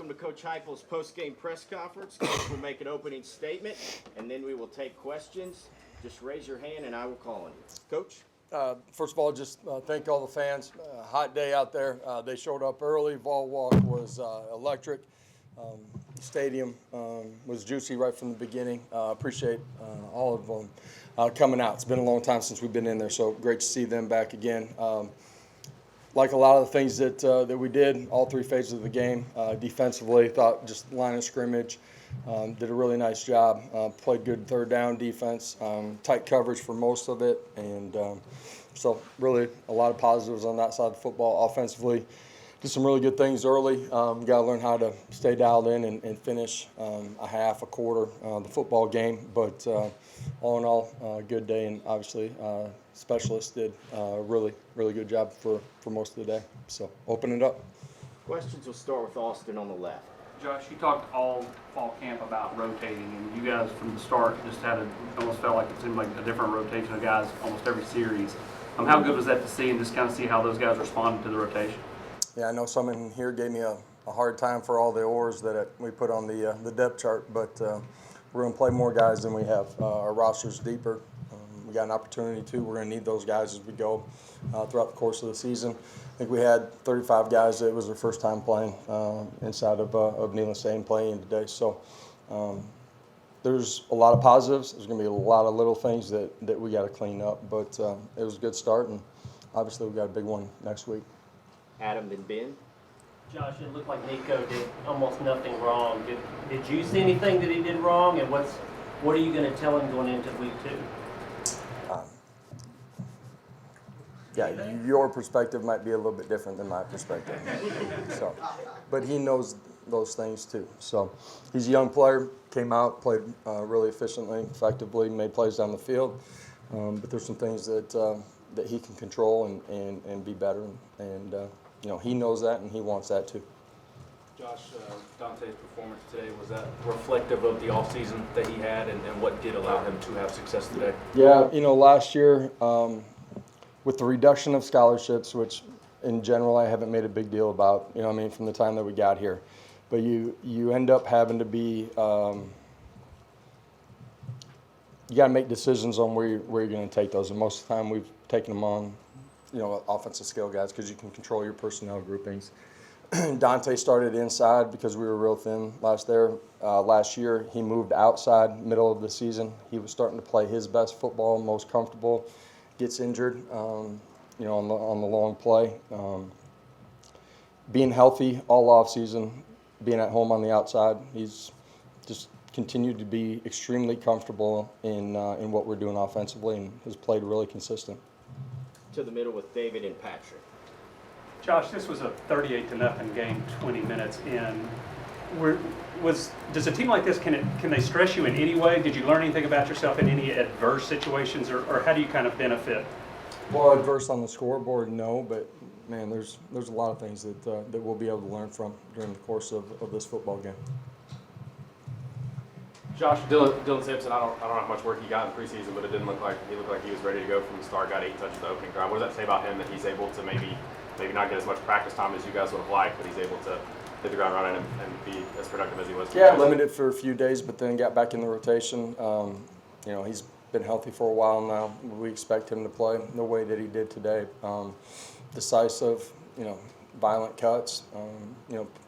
welcome to Coach Heupel's post-game press conference. Coach will make an opening statement, and then we will take questions. Just raise your hand, and I will call on you. Coach? First of all, just thank all the fans. Hot day out there. They showed up early. Vol walk was electric. Stadium was juicy right from the beginning. Appreciate all of them coming out. It's been a long time since we've been in there, so great to see them back again. Like a lot of the things that we did, all three phases of the game, defensively, thought just line of scrimmage, did a really nice job, played good third down defense, tight coverage for most of it, and so really a lot of positives on that side of the football. Offensively, did some really good things early. Got to learn how to stay dialed in and finish a half, a quarter, the football game. But all in all, good day, and obviously specialists did a really good job for most of the day. So open it up. Questions will start with Austin on the left. Josh, you talked all fall camp about rotating, and you guys from the start just almost felt like it seemed like a different rotation of guys almost every series. How good was that to see, and just kind of see how those guys responded to the rotation? Yeah, I know some in here gave me a hard time for all the oars that we put on the depth chart, but we're going to play more guys than we have. Our roster's deeper. We got an opportunity to. We're going to need those guys as we go throughout the course of the season. I think we had 35 guys that it was their first time playing inside of Neyland Stadium playing today. So there's a lot of positives. There's going to be a lot of little things that we got to clean up, but it was a good start, and obviously we got a big one next week. Adam, then Ben. Josh, it looked like Nico did almost nothing wrong. Did you see anything that he did wrong, and what are you going to tell him going into week 2? Yeah, your perspective might be a little bit different than my perspective. So, but he knows those things too. So he's a young player, came out, played really efficiently, effectively, made plays down the field. But there's some things that he can control and be better. And he knows that, and he wants that too. Josh, Dante's performance today, was that reflective of the offseason that he had, and what did allow him to have success today? Yeah, last year, with the reduction of scholarships, which in general I haven't made a big deal about, from the time that we got here. But you end up having to be, you got to make decisions on where you're going to take those. And most of the time we've taken them on, offensive skill guys, because you can control your personnel groupings. Dante started inside because we were real thin last year. He moved outside middle of the season. He was starting to play his best football, most comfortable. Gets injured, on the long play. Being healthy all off season, being at home on the outside, he's just continued to be extremely comfortable in what we're doing offensively, and has played really consistent. To the middle with David and Patrick. Josh, this was a 38-0 game, 20 minutes in. Does a team like this, can they stress you in any way? Did you learn anything about yourself in any adverse situations, or how do you kind of benefit? Well, adverse on the scoreboard, no, but man, there's a lot of things that we'll be able to learn from during the course of this football game. Josh, Dylan Simpson, I don't know how much work he got in preseason, but it didn't look like he was ready to go from the start. Got 8 touches the opening drive. What does that say about him, that he's able to maybe not get as much practice time as you guys would have liked, but he's able to hit the ground running and be as productive as he was? Yeah, limited for a few days, but then got back in the rotation. He's been healthy for a while now. We expect him to play the way that he did today. Decisive, violent cuts.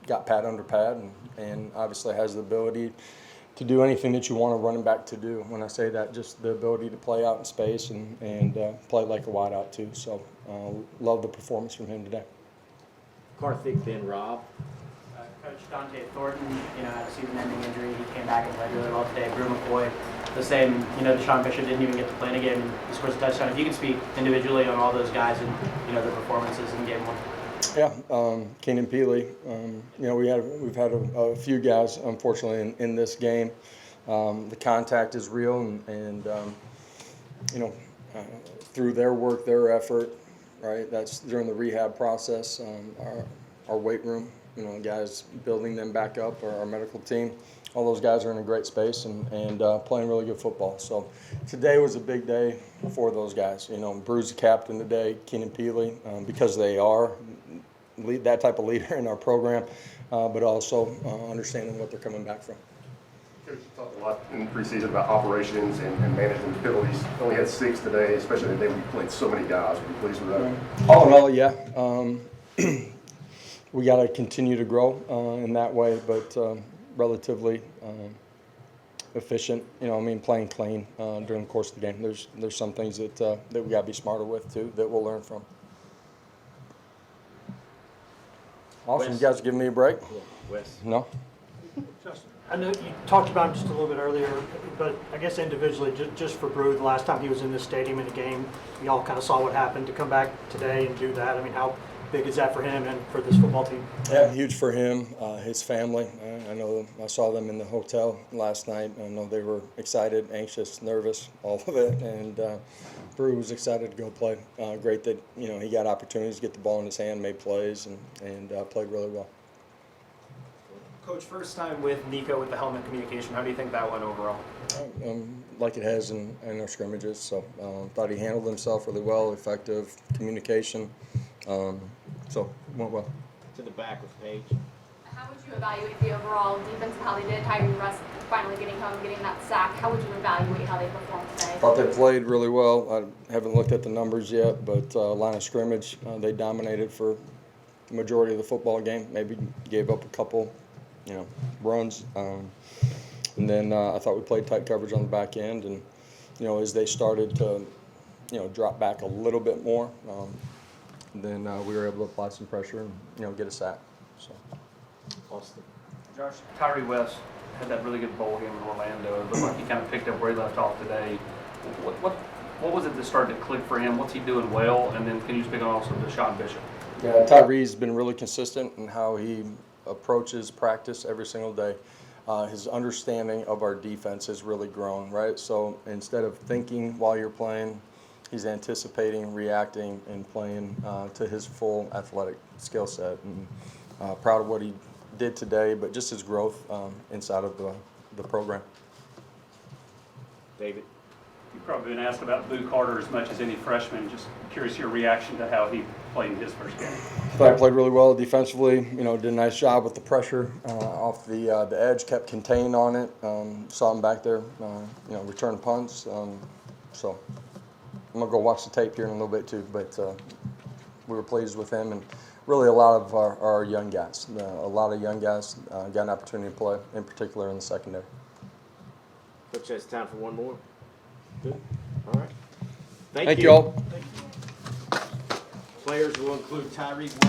Got pad under pad, and obviously has the ability to do anything that you want a running back to do. When I say that, just the ability to play out in space and play like a wideout too. So love the performance from him today. Karthik, then Rob. Coach Dante Thornton, had a season-ending injury. He came back and played really well today. Brew McCoy, the same. Deshaun Bishop didn't even get to play in a game, and he scores a touchdown. If you can speak individually on all those guys and their performances in game 1. Yeah, Keenan Peely. We've had a few guys, unfortunately, in this game. The contact is real, and through their work, their effort, right? That's during the rehab process. Our weight room, guys building them back up, our medical team. All those guys are in a great space and playing really good football. So today was a big day for those guys. Brew's the captain today, Keenan Peely, because they are that type of leader in our program. but also understanding what they're coming back from. Coach, you talked a lot in preseason about operations and managing the penalties. You only had 6 today, especially the day we played so many guys. Were you pleased with that? All in all, yeah. We got to continue to grow in that way, but relatively efficient. Playing clean during the course of the game. There's some things that we got to be smarter with too that we'll learn from. Awesome, Wes. you guys giving me a break? Wes. No. Justin, I know you talked about him just a little bit earlier, but I guess individually, just for Brew, the last time he was in this stadium in a game, we all kind of saw what happened. To come back today and do that, I mean, how big is that for him and for this football team? Yeah, huge for him, his family. I saw them in the hotel last night. I know they were excited, anxious, nervous, all of it. And Brew was excited to go play. Great that he got opportunities to get the ball in his hand, made plays, and played really well. Coach, first time with Nico with the helmet communication. How do you think that went overall? Like it has in our scrimmages. So thought he handled himself really well, effective communication. So went well. To the back with Paige. How would you evaluate the overall defense and how they did? Tyree Russ finally getting home, getting that sack. How would you evaluate how they performed today? Thought they played really well. I haven't looked at the numbers yet, but line of scrimmage, they dominated for the majority of the football game. Maybe gave up a couple, runs. And then I thought we played tight coverage on the back end. And, as they started to, drop back a little bit more, then we were able to apply some pressure and, get a sack. So. Austin. Josh, Tyree West had that really good bowl game in Orlando. It looked like he kind of picked up where he left off today. What was it that started to click for him? What's he doing well? And then can you speak on also Deshaun Bishop? Yeah, Tyree's been really consistent in how he approaches practice every single day. His understanding of our defense has really grown, right? So instead of thinking while you're playing, he's anticipating, reacting, and playing to his full athletic skill set. And proud of what he did today, but just his growth inside of the program. David. You've probably been asked about Boo Carter as much as any freshman. Just curious your reaction to how he played in his first game. I thought he played really well defensively. Did a nice job with the pressure off the edge, kept contained on it. Saw him back there, return punts. So I'm gonna go watch the tape here in a little bit too. But we were pleased with him, and really a lot of our young guys. A lot of young guys got an opportunity to play, in particular in the secondary. Coach has time for one more. Good. All right. Thank you all. Players will include Tyree West.